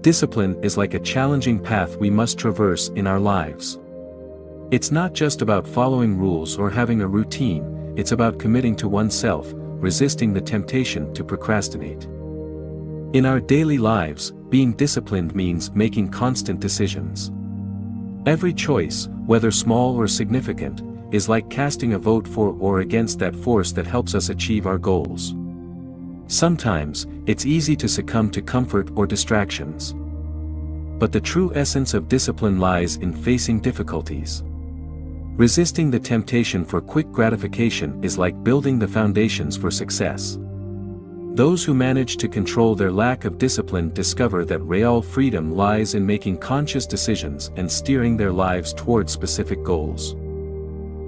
Discipline is like a challenging path we must traverse in our lives. It's not just about following rules or having a routine, it's about committing to oneself, resisting the temptation to procrastinate. In our daily lives, being disciplined means making constant decisions. Every choice, whether small or significant, is like casting a vote for or against that force that helps us achieve our goals. Sometimes, it's easy to succumb to comfort or distractions. But the true essence of discipline lies in facing difficulties. Resisting the temptation for quick gratification is like building the foundations for success. Those who manage to control their lack of discipline discover that real freedom lies in making conscious decisions and steering their lives toward specific goals.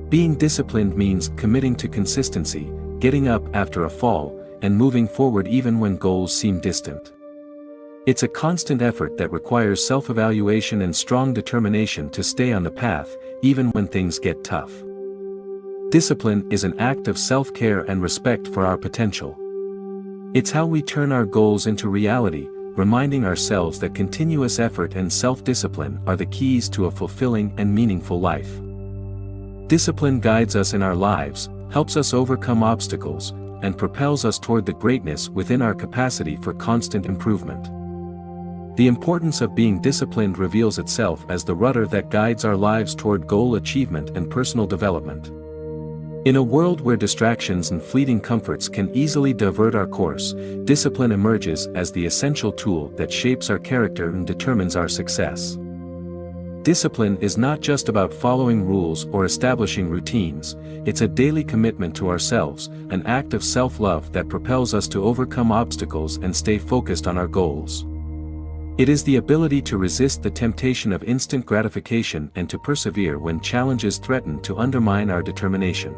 Being disciplined means committing to consistency, getting up after a fall, and moving forward even when goals seem distant. It's a constant effort that requires self-evaluation and strong determination to stay on the path, even when things get tough. Discipline is an act of self-care and respect for our potential. It's how we turn our goals into reality, reminding ourselves that continuous effort and self-discipline are the keys to a fulfilling and meaningful life. Discipline guides us in our lives, helps us overcome obstacles, and propels us toward the greatness within our capacity for constant improvement. The importance of being disciplined reveals itself as the rudder that guides our lives toward goal achievement and personal development. In a world where distractions and fleeting comforts can easily divert our course, discipline emerges as the essential tool that shapes our character and determines our success. Discipline is not just about following rules or establishing routines, it's a daily commitment to ourselves, an act of self-love that propels us to overcome obstacles and stay focused on our goals. It is the ability to resist the temptation of instant gratification and to persevere when challenges threaten to undermine our determination.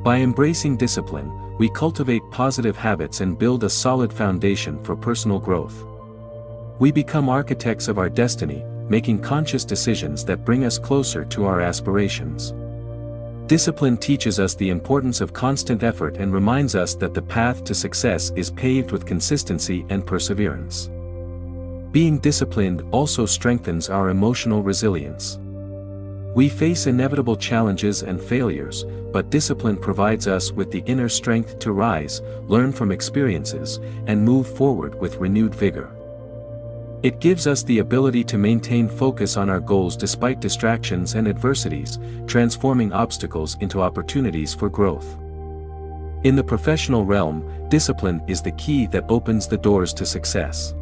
By embracing discipline, we cultivate positive habits and build a solid foundation for personal growth. We become architects of our destiny, making conscious decisions that bring us closer to our aspirations. Discipline teaches us the importance of constant effort and reminds us that the path to success is paved with consistency and perseverance. Being disciplined also strengthens our emotional resilience. We face inevitable challenges and failures, but discipline provides us with the inner strength to rise, learn from experiences, and move forward with renewed vigor. It gives us the ability to maintain focus on our goals despite distractions and adversities, transforming obstacles into opportunities for growth. In the professional realm, discipline is the key that opens the doors to success.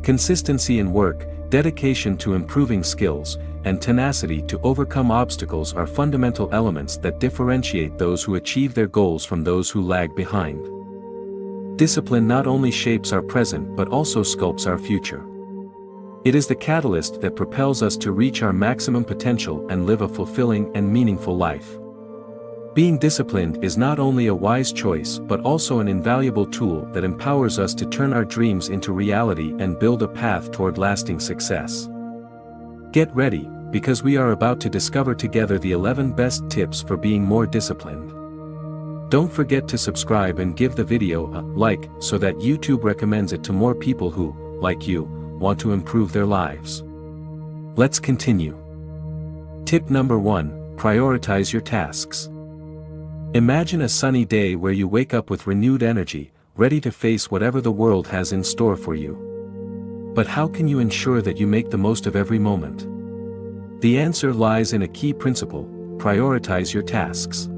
Consistency in work, dedication to improving skills, and tenacity to overcome obstacles are fundamental elements that differentiate those who achieve their goals from those who lag behind. Discipline not only shapes our present but also sculpts our future. It is the catalyst that propels us to reach our maximum potential and live a fulfilling and meaningful life. Being disciplined is not only a wise choice but also an invaluable tool that empowers us to turn our dreams into reality and build a path toward lasting success. Get ready, because we are about to discover together the 11 best tips for being more disciplined. Don't forget to subscribe and give the video a like so that YouTube recommends it to more people who, like you, want to improve their lives. Let's continue. Tip number 1: prioritize your tasks. Imagine a sunny day where you wake up with renewed energy, ready to face whatever the world has in store for you. But how can you ensure that you make the most of every moment? The answer lies in a key principle: prioritize your tasks.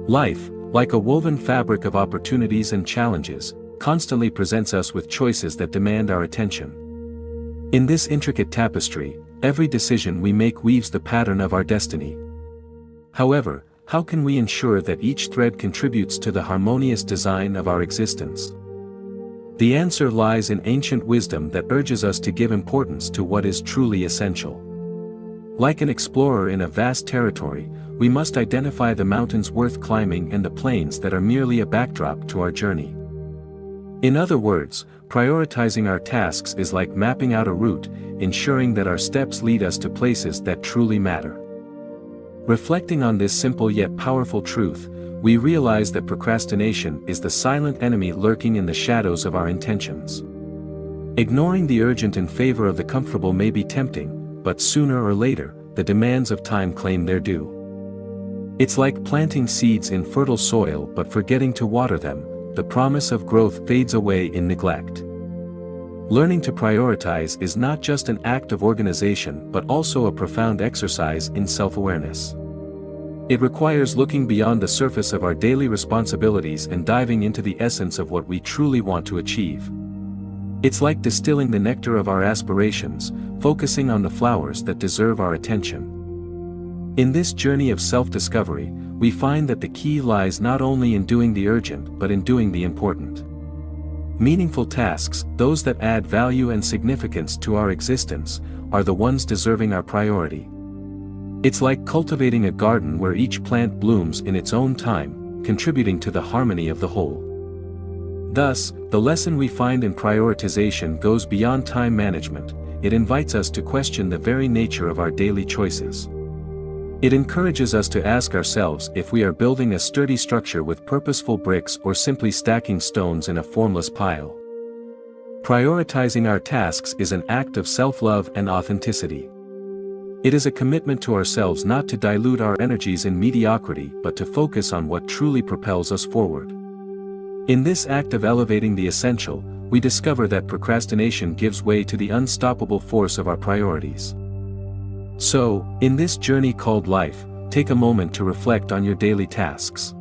Life, like a woven fabric of opportunities and challenges, constantly presents us with choices that demand our attention. In this intricate tapestry, every decision we make weaves the pattern of our destiny. However, how can we ensure that each thread contributes to the harmonious design of our existence? The answer lies in ancient wisdom that urges us to give importance to what is truly essential. Like an explorer in a vast territory, we must identify the mountains worth climbing and the plains that are merely a backdrop to our journey. In other words, prioritizing our tasks is like mapping out a route, ensuring that our steps lead us to places that truly matter. Reflecting on this simple yet powerful truth, we realize that procrastination is the silent enemy lurking in the shadows of our intentions. Ignoring the urgent in favor of the comfortable may be tempting, but sooner or later, the demands of time claim their due. It's like planting seeds in fertile soil but forgetting to water them, the promise of growth fades away in neglect. Learning to prioritize is not just an act of organization but also a profound exercise in self-awareness. It requires looking beyond the surface of our daily responsibilities and diving into the essence of what we truly want to achieve. It's like distilling the nectar of our aspirations, focusing on the flowers that deserve our attention. In this journey of self-discovery, we find that the key lies not only in doing the urgent but in doing the important. Meaningful tasks, those that add value and significance to our existence, are the ones deserving our priority. It's like cultivating a garden where each plant blooms in its own time, contributing to the harmony of the whole. Thus, the lesson we find in prioritization goes beyond time management. It invites us to question the very nature of our daily choices. It encourages us to ask ourselves if we are building a sturdy structure with purposeful bricks or simply stacking stones in a formless pile. Prioritizing our tasks is an act of self-love and authenticity. It is a commitment to ourselves not to dilute our energies in mediocrity but to focus on what truly propels us forward. In this act of elevating the essential, we discover that procrastination gives way to the unstoppable force of our priorities. So, in this journey called life, take a moment to reflect on your daily tasks.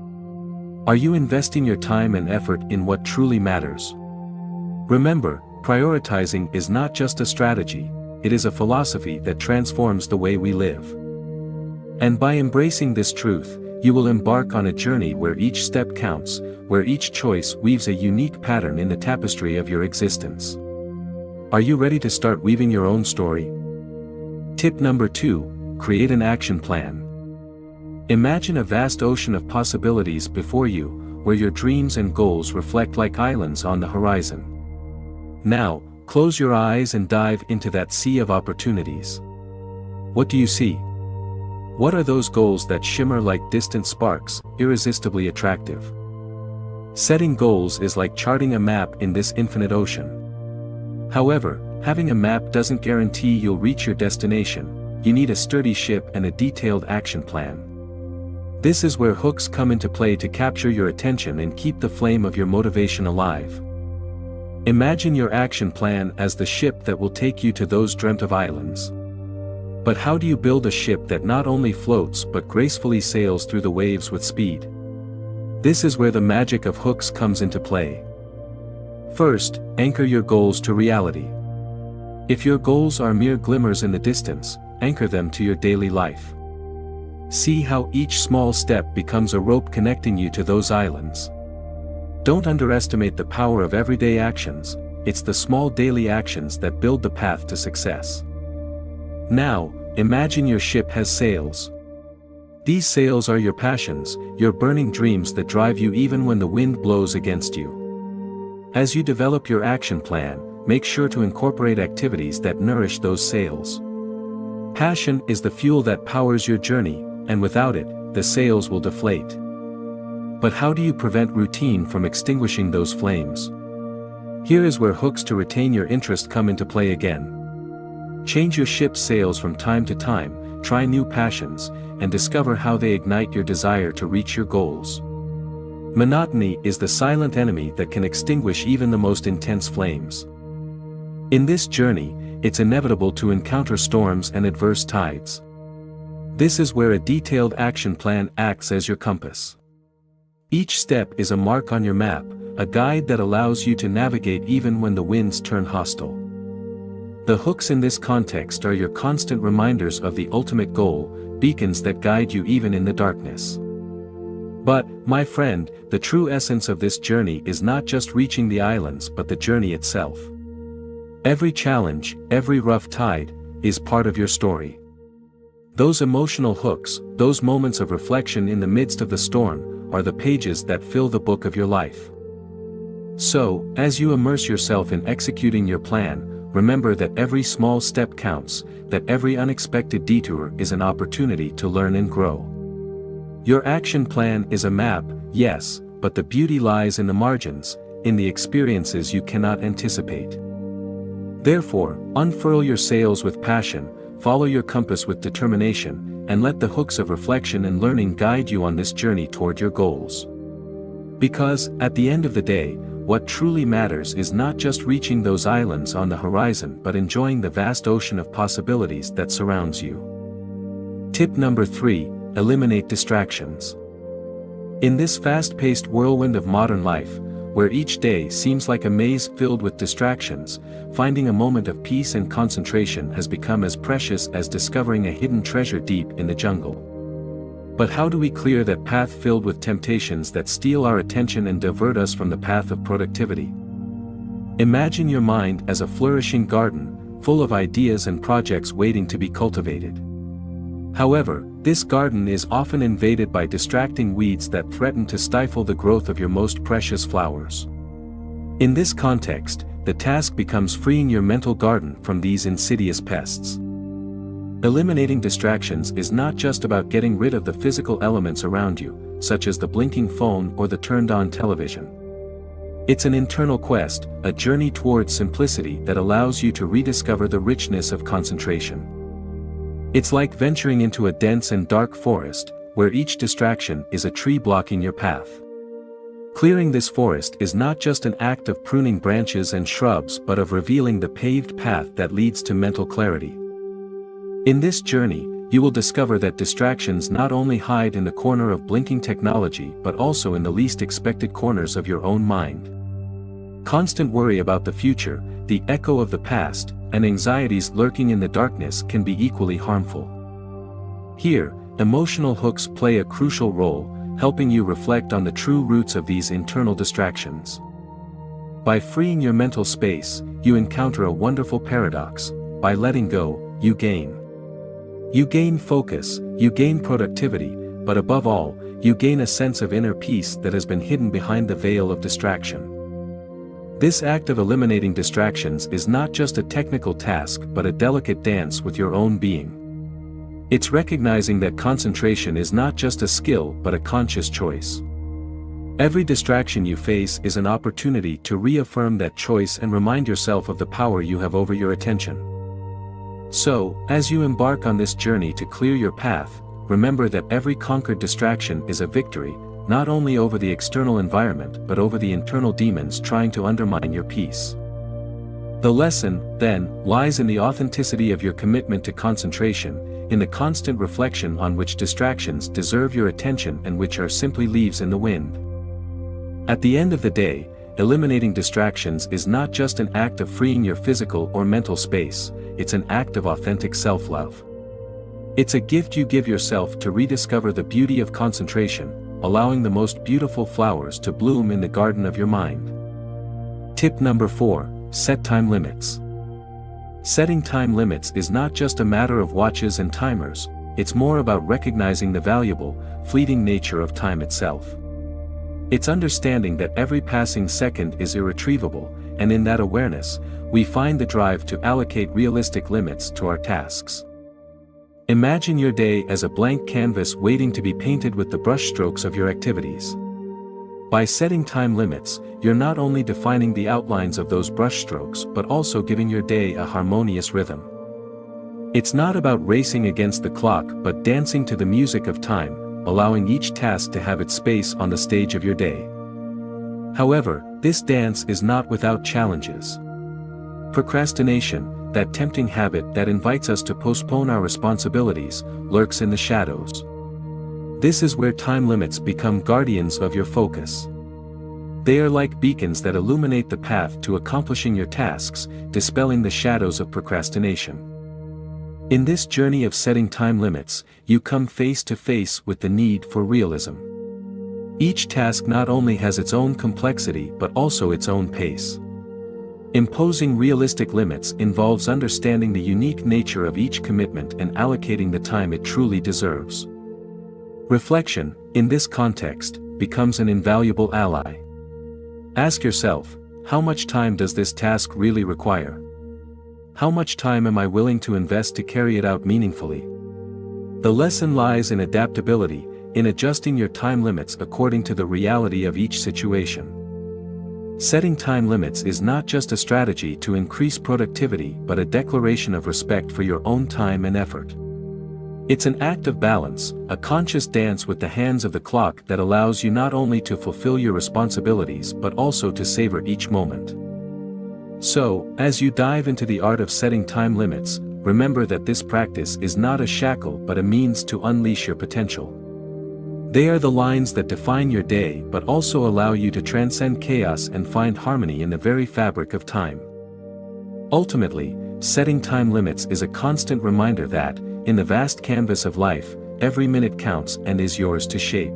Are you investing your time and effort in what truly matters? Remember, prioritizing is not just a strategy, it is a philosophy that transforms the way we live. And by embracing this truth, you will embark on a journey where each step counts, where each choice weaves a unique pattern in the tapestry of your existence. Are you ready to start weaving your own story? Tip number 2, create an action plan. Imagine a vast ocean of possibilities before you, where your dreams and goals reflect like islands on the horizon. Now, close your eyes and dive into that sea of opportunities. What do you see? What are those goals that shimmer like distant sparks, irresistibly attractive? Setting goals is like charting a map in this infinite ocean. However, having a map doesn't guarantee you'll reach your destination. You need a sturdy ship and a detailed action plan. This is where hooks come into play to capture your attention and keep the flame of your motivation alive. Imagine your action plan as the ship that will take you to those dreamt of islands. But how do you build a ship that not only floats but gracefully sails through the waves with speed? This is where the magic of hooks comes into play. First, anchor your goals to reality. If your goals are mere glimmers in the distance, anchor them to your daily life. See how each small step becomes a rope connecting you to those islands. Don't underestimate the power of everyday actions, it's the small daily actions that build the path to success. Now, imagine your ship has sails. These sails are your passions, your burning dreams that drive you even when the wind blows against you. As you develop your action plan, make sure to incorporate activities that nourish those sails. Passion is the fuel that powers your journey, and without it, the sails will deflate. But how do you prevent routine from extinguishing those flames? Here is where hooks to retain your interest come into play again. Change your ship's sails from time to time, try new passions, and discover how they ignite your desire to reach your goals. Monotony is the silent enemy that can extinguish even the most intense flames. In this journey, it's inevitable to encounter storms and adverse tides. This is where a detailed action plan acts as your compass. Each step is a mark on your map, a guide that allows you to navigate even when the winds turn hostile. The hooks in this context are your constant reminders of the ultimate goal, beacons that guide you even in the darkness. But, my friend, the true essence of this journey is not just reaching the islands but the journey itself. Every challenge, every rough tide, is part of your story. Those emotional hooks, those moments of reflection in the midst of the storm, are the pages that fill the book of your life. So, as you immerse yourself in executing your plan, remember that every small step counts, that every unexpected detour is an opportunity to learn and grow. Your action plan is a map, yes, but the beauty lies in the margins, in the experiences you cannot anticipate. Therefore, unfurl your sails with passion, follow your compass with determination, and let the hooks of reflection and learning guide you on this journey toward your goals. Because, at the end of the day, what truly matters is not just reaching those islands on the horizon but enjoying the vast ocean of possibilities that surrounds you. Tip number 3, eliminate distractions. In this fast-paced whirlwind of modern life, where each day seems like a maze filled with distractions, finding a moment of peace and concentration has become as precious as discovering a hidden treasure deep in the jungle. But how do we clear that path filled with temptations that steal our attention and divert us from the path of productivity? Imagine your mind as a flourishing garden, full of ideas and projects waiting to be cultivated. However, this garden is often invaded by distracting weeds that threaten to stifle the growth of your most precious flowers. In this context, the task becomes freeing your mental garden from these insidious pests. Eliminating distractions is not just about getting rid of the physical elements around you, such as the blinking phone or the turned-on television. It's an internal quest, a journey towards simplicity that allows you to rediscover the richness of concentration. It's like venturing into a dense and dark forest, where each distraction is a tree blocking your path. Clearing this forest is not just an act of pruning branches and shrubs but of revealing the paved path that leads to mental clarity. In this journey, you will discover that distractions not only hide in the corner of blinking technology but also in the least expected corners of your own mind. Constant worry about the future, the echo of the past, and anxieties lurking in the darkness can be equally harmful. Here, emotional hooks play a crucial role, helping you reflect on the true roots of these internal distractions. By freeing your mental space, you encounter a wonderful paradox. By letting go, you gain. You gain focus, you gain productivity, but above all, you gain a sense of inner peace that has been hidden behind the veil of distraction. This act of eliminating distractions is not just a technical task but a delicate dance with your own being. It's recognizing that concentration is not just a skill but a conscious choice. Every distraction you face is an opportunity to reaffirm that choice and remind yourself of the power you have over your attention. So, as you embark on this journey to clear your path, remember that every conquered distraction is a victory, not only over the external environment but over the internal demons trying to undermine your peace. The lesson, then, lies in the authenticity of your commitment to concentration, in the constant reflection on which distractions deserve your attention and which are simply leaves in the wind. At the end of the day, eliminating distractions is not just an act of freeing your physical or mental space, it's an act of authentic self-love. It's a gift you give yourself to rediscover the beauty of concentration, allowing the most beautiful flowers to bloom in the garden of your mind. Tip number 4, set time limits. Setting time limits is not just a matter of watches and timers, it's more about recognizing the valuable, fleeting nature of time itself. It's understanding that every passing second is irretrievable, and in that awareness, we find the drive to allocate realistic limits to our tasks. Imagine your day as a blank canvas waiting to be painted with the brushstrokes of your activities. By setting time limits, you're not only defining the outlines of those brushstrokes but also giving your day a harmonious rhythm. It's not about racing against the clock but dancing to the music of time, allowing each task to have its space on the stage of your day. However, this dance is not without challenges. Procrastination, that tempting habit that invites us to postpone our responsibilities, lurks in the shadows. This is where time limits become guardians of your focus. They are like beacons that illuminate the path to accomplishing your tasks, dispelling the shadows of procrastination. In this journey of setting time limits, you come face to face with the need for realism. Each task not only has its own complexity but also its own pace. Imposing realistic limits involves understanding the unique nature of each commitment and allocating the time it truly deserves. Reflection, in this context, becomes an invaluable ally. Ask yourself, how much time does this task really require? How much time am I willing to invest to carry it out meaningfully? The lesson lies in adaptability, in adjusting your time limits according to the reality of each situation. Setting time limits is not just a strategy to increase productivity but a declaration of respect for your own time and effort. It's an act of balance, a conscious dance with the hands of the clock that allows you not only to fulfill your responsibilities but also to savor each moment. So, as you dive into the art of setting time limits, remember that this practice is not a shackle but a means to unleash your potential. They are the lines that define your day but also allow you to transcend chaos and find harmony in the very fabric of time. Ultimately, setting time limits is a constant reminder that, in the vast canvas of life, every minute counts and is yours to shape.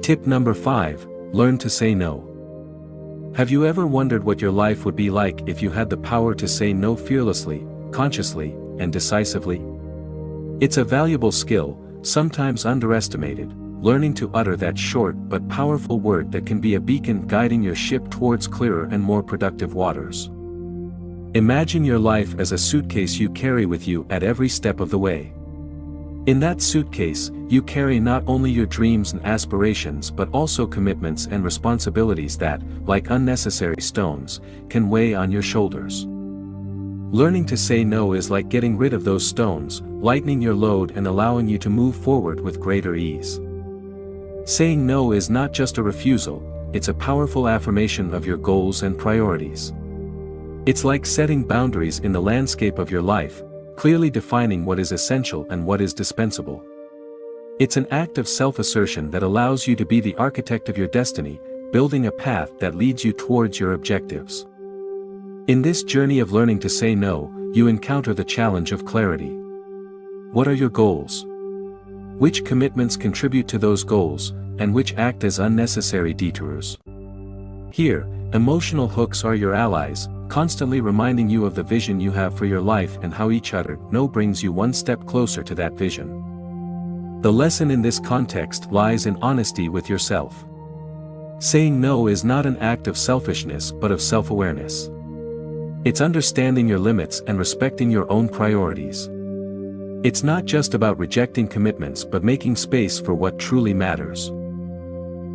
Tip number 5, learn to say no. Have you ever wondered what your life would be like if you had the power to say no fearlessly, consciously, and decisively? It's a valuable skill, sometimes underestimated, learning to utter that short but powerful word that can be a beacon guiding your ship towards clearer and more productive waters. Imagine your life as a suitcase you carry with you at every step of the way. In that suitcase, you carry not only your dreams and aspirations but also commitments and responsibilities that, like unnecessary stones, can weigh on your shoulders. Learning to say no is like getting rid of those stones, lightening your load and allowing you to move forward with greater ease. Saying no is not just a refusal, it's a powerful affirmation of your goals and priorities. It's like setting boundaries in the landscape of your life, clearly defining what is essential and what is dispensable. It's an act of self-assertion that allows you to be the architect of your destiny, building a path that leads you towards your objectives. In this journey of learning to say no, you encounter the challenge of clarity. What are your goals? Which commitments contribute to those goals, and which act as unnecessary detours? Here, emotional hooks are your allies, constantly reminding you of the vision you have for your life and how each uttered no brings you one step closer to that vision. The lesson in this context lies in honesty with yourself. Saying no is not an act of selfishness but of self-awareness. It's understanding your limits and respecting your own priorities. It's not just about rejecting commitments but making space for what truly matters.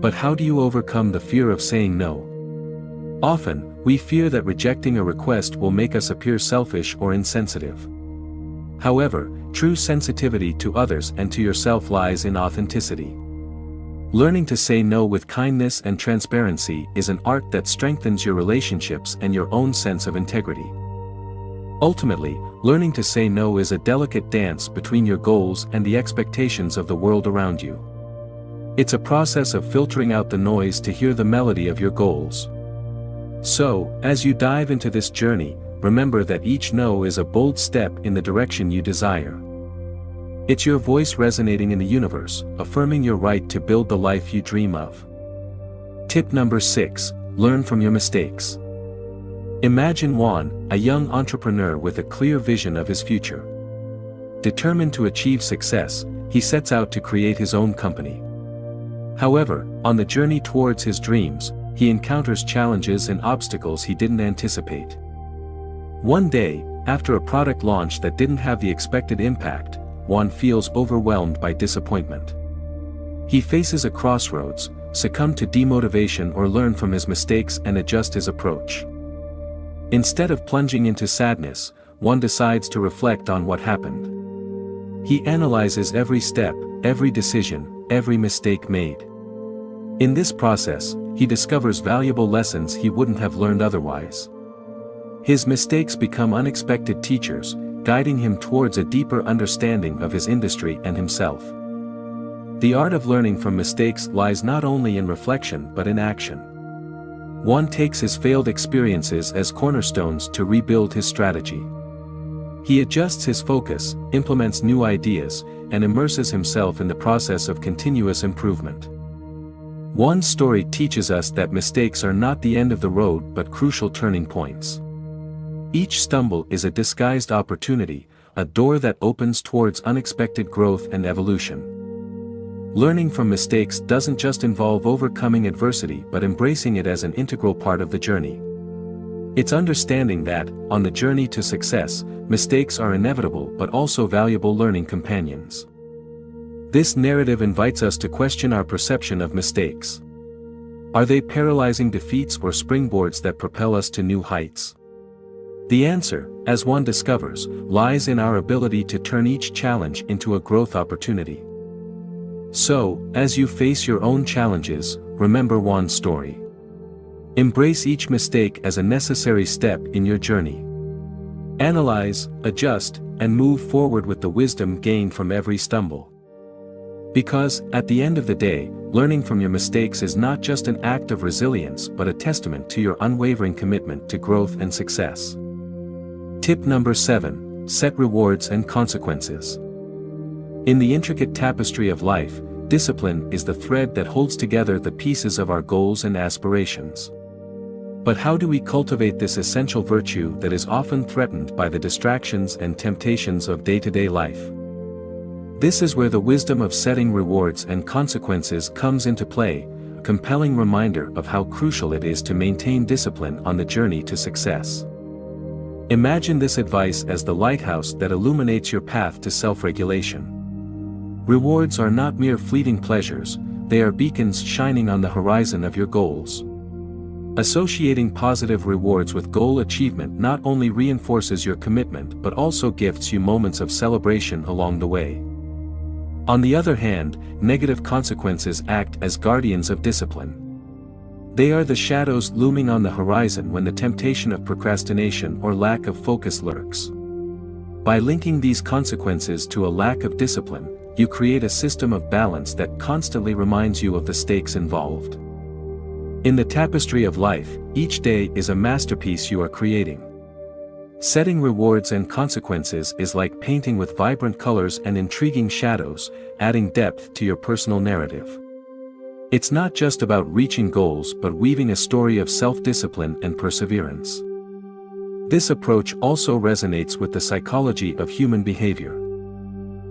But how do you overcome the fear of saying no? Often, we fear that rejecting a request will make us appear selfish or insensitive. However, true sensitivity to others and to yourself lies in authenticity. Learning to say no with kindness and transparency is an art that strengthens your relationships and your own sense of integrity. Ultimately, learning to say no is a delicate dance between your goals and the expectations of the world around you. It's a process of filtering out the noise to hear the melody of your goals. So, as you dive into this journey, remember that each no is a bold step in the direction you desire. It's your voice resonating in the universe, affirming your right to build the life you dream of. Tip number 6, learn from your mistakes. Imagine Juan, a young entrepreneur with a clear vision of his future. Determined to achieve success, he sets out to create his own company. However, on the journey towards his dreams, he encounters challenges and obstacles he didn't anticipate. One day, after a product launch that didn't have the expected impact, Juan feels overwhelmed by disappointment. He faces a crossroads, succumb to demotivation or learn from his mistakes and adjust his approach. Instead of plunging into sadness, Juan decides to reflect on what happened. He analyzes every step, every decision, every mistake made. In this process, he discovers valuable lessons he wouldn't have learned otherwise. His mistakes become unexpected teachers, guiding him towards a deeper understanding of his industry and himself. The art of learning from mistakes lies not only in reflection but in action. Juan takes his failed experiences as cornerstones to rebuild his strategy. He adjusts his focus, implements new ideas, and immerses himself in the process of continuous improvement. Juan's story teaches us that mistakes are not the end of the road but crucial turning points. Each stumble is a disguised opportunity, a door that opens towards unexpected growth and evolution. Learning from mistakes doesn't just involve overcoming adversity but embracing it as an integral part of the journey. It's understanding that, on the journey to success, mistakes are inevitable but also valuable learning companions. This narrative invites us to question our perception of mistakes. Are they paralyzing defeats or springboards that propel us to new heights? The answer, as one discovers, lies in our ability to turn each challenge into a growth opportunity. So, as you face your own challenges, remember Juan's story. Embrace each mistake as a necessary step in your journey. Analyze, adjust, and move forward with the wisdom gained from every stumble. Because, at the end of the day, learning from your mistakes is not just an act of resilience but a testament to your unwavering commitment to growth and success. Tip number 7. Set rewards and consequences. In the intricate tapestry of life, discipline is the thread that holds together the pieces of our goals and aspirations. But how do we cultivate this essential virtue that is often threatened by the distractions and temptations of day-to-day life? This is where the wisdom of setting rewards and consequences comes into play, a compelling reminder of how crucial it is to maintain discipline on the journey to success. Imagine this advice as the lighthouse that illuminates your path to self-regulation. Rewards are not mere fleeting pleasures, they are beacons shining on the horizon of your goals. Associating positive rewards with goal achievement not only reinforces your commitment but also gifts you moments of celebration along the way. On the other hand, negative consequences act as guardians of discipline. They are the shadows looming on the horizon when the temptation of procrastination or lack of focus lurks. By linking these consequences to a lack of discipline, you create a system of balance that constantly reminds you of the stakes involved. In the tapestry of life, each day is a masterpiece you are creating. Setting rewards and consequences is like painting with vibrant colors and intriguing shadows, adding depth to your personal narrative. It's not just about reaching goals but weaving a story of self-discipline and perseverance. This approach also resonates with the psychology of human behavior.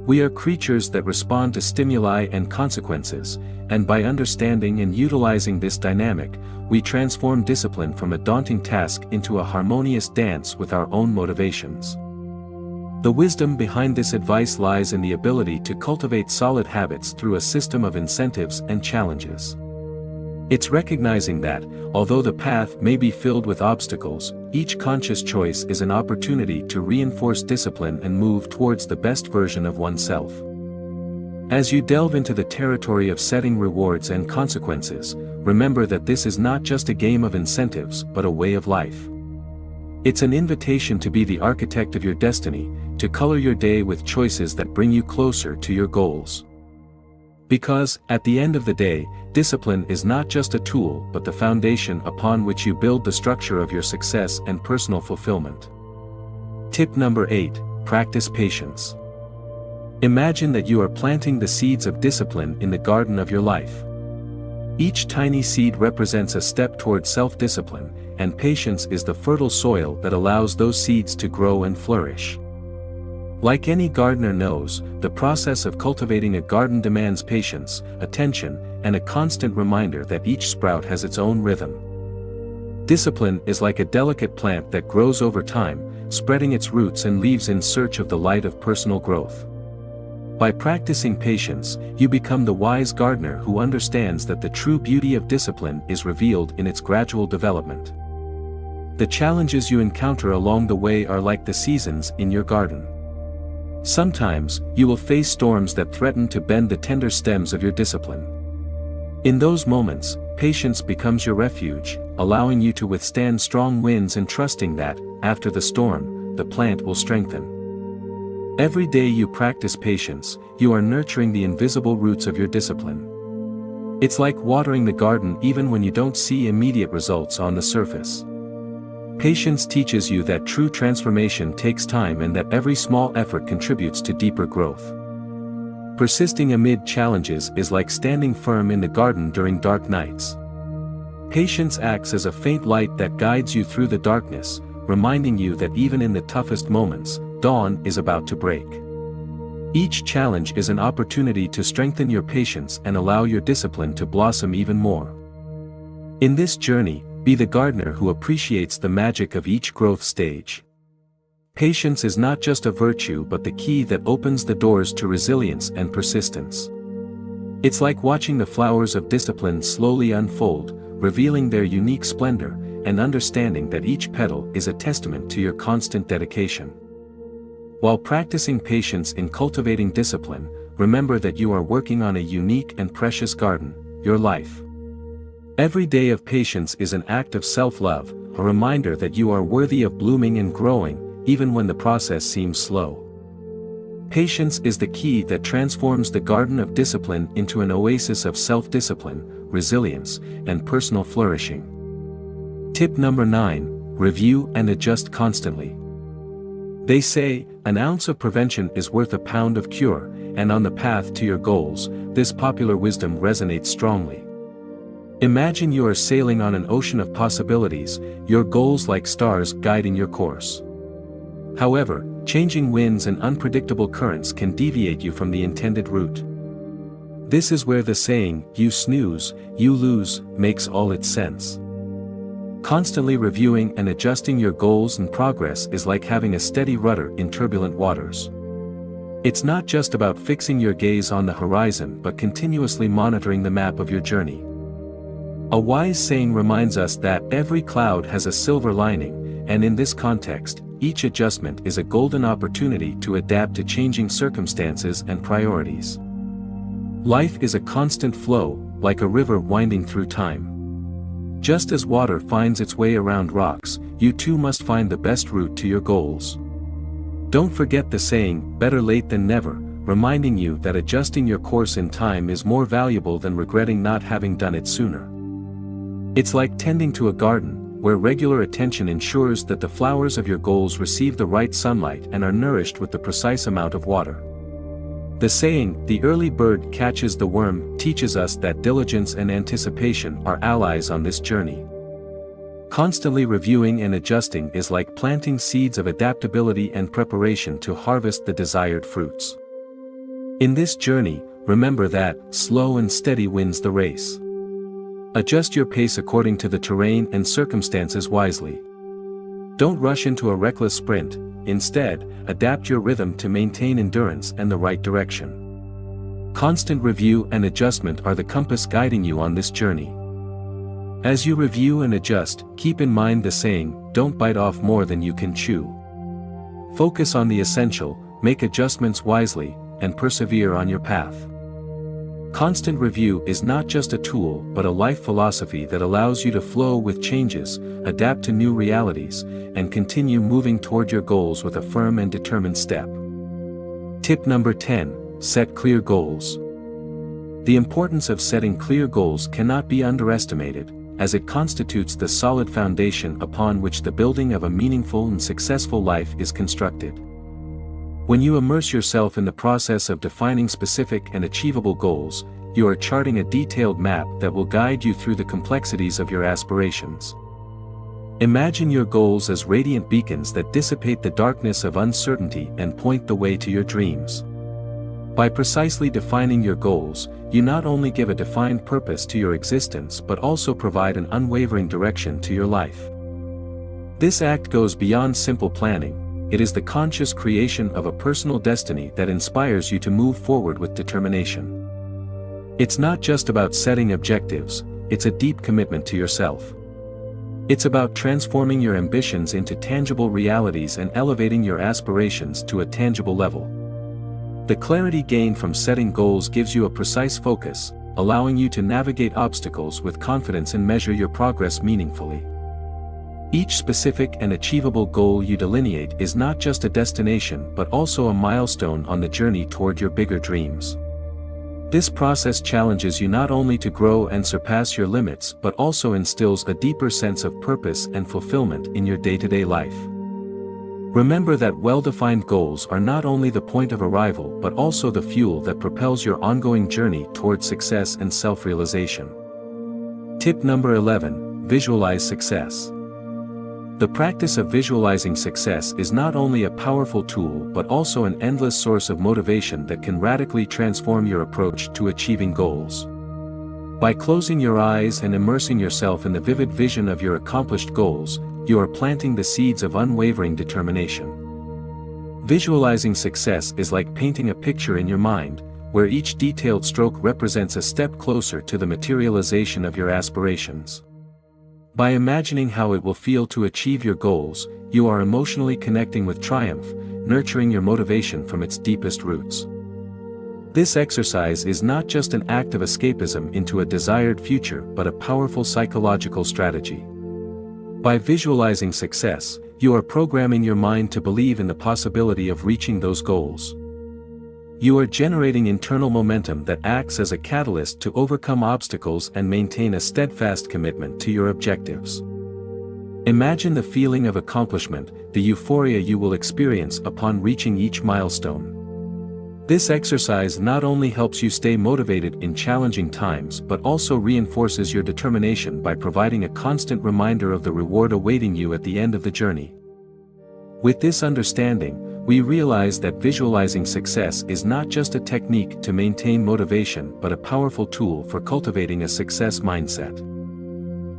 We are creatures that respond to stimuli and consequences, and by understanding and utilizing this dynamic, we transform discipline from a daunting task into a harmonious dance with our own motivations. The wisdom behind this advice lies in the ability to cultivate solid habits through a system of incentives and challenges. It's recognizing that, although the path may be filled with obstacles, each conscious choice is an opportunity to reinforce discipline and move towards the best version of oneself. As you delve into the territory of setting rewards and consequences, remember that this is not just a game of incentives but a way of life. It's an invitation to be the architect of your destiny, to color your day with choices that bring you closer to your goals. Because, at the end of the day, discipline is not just a tool but the foundation upon which you build the structure of your success and personal fulfillment. Tip number 8. Practice patience. Imagine that you are planting the seeds of discipline in the garden of your life. Each tiny seed represents a step toward self-discipline, and patience is the fertile soil that allows those seeds to grow and flourish. Like any gardener knows, the process of cultivating a garden demands patience, attention, and a constant reminder that each sprout has its own rhythm. Discipline is like a delicate plant that grows over time, spreading its roots and leaves in search of the light of personal growth. By practicing patience, you become the wise gardener who understands that the true beauty of discipline is revealed in its gradual development. The challenges you encounter along the way are like the seasons in your garden. Sometimes, you will face storms that threaten to bend the tender stems of your discipline. In those moments, patience becomes your refuge, allowing you to withstand strong winds and trusting that, after the storm, the plant will strengthen. Every day you practice patience, you are nurturing the invisible roots of your discipline. It's like watering the garden even when you don't see immediate results on the surface. Patience teaches you that true transformation takes time and that every small effort contributes to deeper growth. Persisting amid challenges is like standing firm in the garden during dark nights. Patience acts as a faint light that guides you through the darkness, reminding you that even in the toughest moments, dawn is about to break. Each challenge is an opportunity to strengthen your patience and allow your discipline to blossom even more. In this journey, be the gardener who appreciates the magic of each growth stage. Patience is not just a virtue but the key that opens the doors to resilience and persistence. It's like watching the flowers of discipline slowly unfold, revealing their unique splendor, and understanding that each petal is a testament to your constant dedication. While practicing patience in cultivating discipline, remember that you are working on a unique and precious garden, your life. Every day of patience is an act of self-love, a reminder that you are worthy of blooming and growing, even when the process seems slow. Patience is the key that transforms the garden of discipline into an oasis of self-discipline, resilience, and personal flourishing. Tip number 9, review and adjust constantly. They say, an ounce of prevention is worth a pound of cure, and on the path to your goals, this popular wisdom resonates strongly. Imagine you are sailing on an ocean of possibilities, your goals like stars guiding your course. However, changing winds and unpredictable currents can deviate you from the intended route. This is where the saying, "You snooze, you lose," makes all its sense. Constantly reviewing and adjusting your goals and progress is like having a steady rudder in turbulent waters. It's not just about fixing your gaze on the horizon but continuously monitoring the map of your journey. A wise saying reminds us that every cloud has a silver lining, and in this context, each adjustment is a golden opportunity to adapt to changing circumstances and priorities. Life is a constant flow, like a river winding through time. Just as water finds its way around rocks, you too must find the best route to your goals. Don't forget the saying, "Better late than never," reminding you that adjusting your course in time is more valuable than regretting not having done it sooner. It's like tending to a garden, where regular attention ensures that the flowers of your goals receive the right sunlight and are nourished with the precise amount of water. The saying, "The early bird catches the worm," teaches us that diligence and anticipation are allies on this journey. Constantly reviewing and adjusting is like planting seeds of adaptability and preparation to harvest the desired fruits. In this journey, remember that, slow and steady wins the race. Adjust your pace according to the terrain and circumstances wisely. Don't rush into a reckless sprint, instead, adapt your rhythm to maintain endurance and the right direction. Constant review and adjustment are the compass guiding you on this journey. As you review and adjust, keep in mind the saying, "Don't bite off more than you can chew." Focus on the essential, make adjustments wisely, and persevere on your path. Constant review is not just a tool but a life philosophy that allows you to flow with changes, adapt to new realities, and continue moving toward your goals with a firm and determined step. Tip number 10, set clear goals. The importance of setting clear goals cannot be underestimated, as it constitutes the solid foundation upon which the building of a meaningful and successful life is constructed. When you immerse yourself in the process of defining specific and achievable goals, you are charting a detailed map that will guide you through the complexities of your aspirations. Imagine your goals as radiant beacons that dissipate the darkness of uncertainty and point the way to your dreams. By precisely defining your goals, you not only give a defined purpose to your existence but also provide an unwavering direction to your life. This act goes beyond simple planning. It is the conscious creation of a personal destiny that inspires you to move forward with determination. It's not just about setting objectives, it's a deep commitment to yourself. It's about transforming your ambitions into tangible realities and elevating your aspirations to a tangible level. The clarity gained from setting goals gives you a precise focus, allowing you to navigate obstacles with confidence and measure your progress meaningfully. Each specific and achievable goal you delineate is not just a destination but also a milestone on the journey toward your bigger dreams. This process challenges you not only to grow and surpass your limits but also instills a deeper sense of purpose and fulfillment in your day-to-day life. Remember that well-defined goals are not only the point of arrival but also the fuel that propels your ongoing journey toward success and self-realization. Tip number 11, visualize success. The practice of visualizing success is not only a powerful tool but also an endless source of motivation that can radically transform your approach to achieving goals. By closing your eyes and immersing yourself in the vivid vision of your accomplished goals, you are planting the seeds of unwavering determination. Visualizing success is like painting a picture in your mind, where each detailed stroke represents a step closer to the materialization of your aspirations. By imagining how it will feel to achieve your goals, you are emotionally connecting with triumph, nurturing your motivation from its deepest roots. This exercise is not just an act of escapism into a desired future but a powerful psychological strategy. By visualizing success, you are programming your mind to believe in the possibility of reaching those goals. You are generating internal momentum that acts as a catalyst to overcome obstacles and maintain a steadfast commitment to your objectives. Imagine the feeling of accomplishment, the euphoria you will experience upon reaching each milestone. This exercise not only helps you stay motivated in challenging times but also reinforces your determination by providing a constant reminder of the reward awaiting you at the end of the journey. With this understanding, we realize that visualizing success is not just a technique to maintain motivation but a powerful tool for cultivating a success mindset.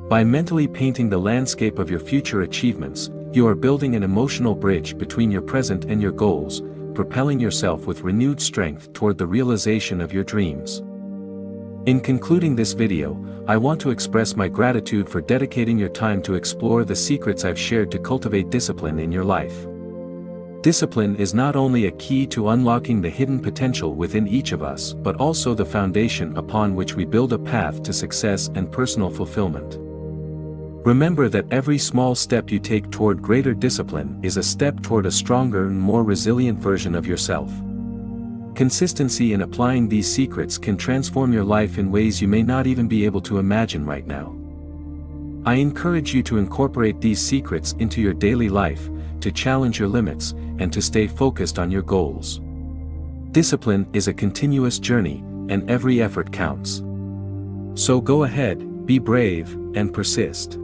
By mentally painting the landscape of your future achievements, you are building an emotional bridge between your present and your goals, propelling yourself with renewed strength toward the realization of your dreams. In concluding this video, I want to express my gratitude for dedicating your time to explore the secrets I've shared to cultivate discipline in your life. Discipline is not only a key to unlocking the hidden potential within each of us but also the foundation upon which we build a path to success and personal fulfillment. Remember that every small step you take toward greater discipline is a step toward a stronger and more resilient version of yourself. Consistency in applying these secrets can transform your life in ways you may not even be able to imagine right now. I encourage you to incorporate these secrets into your daily life, to challenge your limits, and to stay focused on your goals. Discipline is a continuous journey, and every effort counts. So go ahead, be brave, and persist.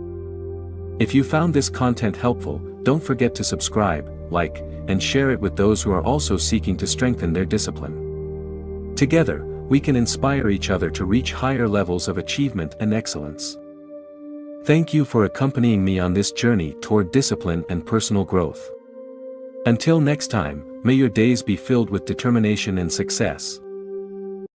If you found this content helpful, don't forget to subscribe, like, and share it with those who are also seeking to strengthen their discipline. Together, we can inspire each other to reach higher levels of achievement and excellence. Thank you for accompanying me on this journey toward discipline and personal growth. Until next time, may your days be filled with determination and success.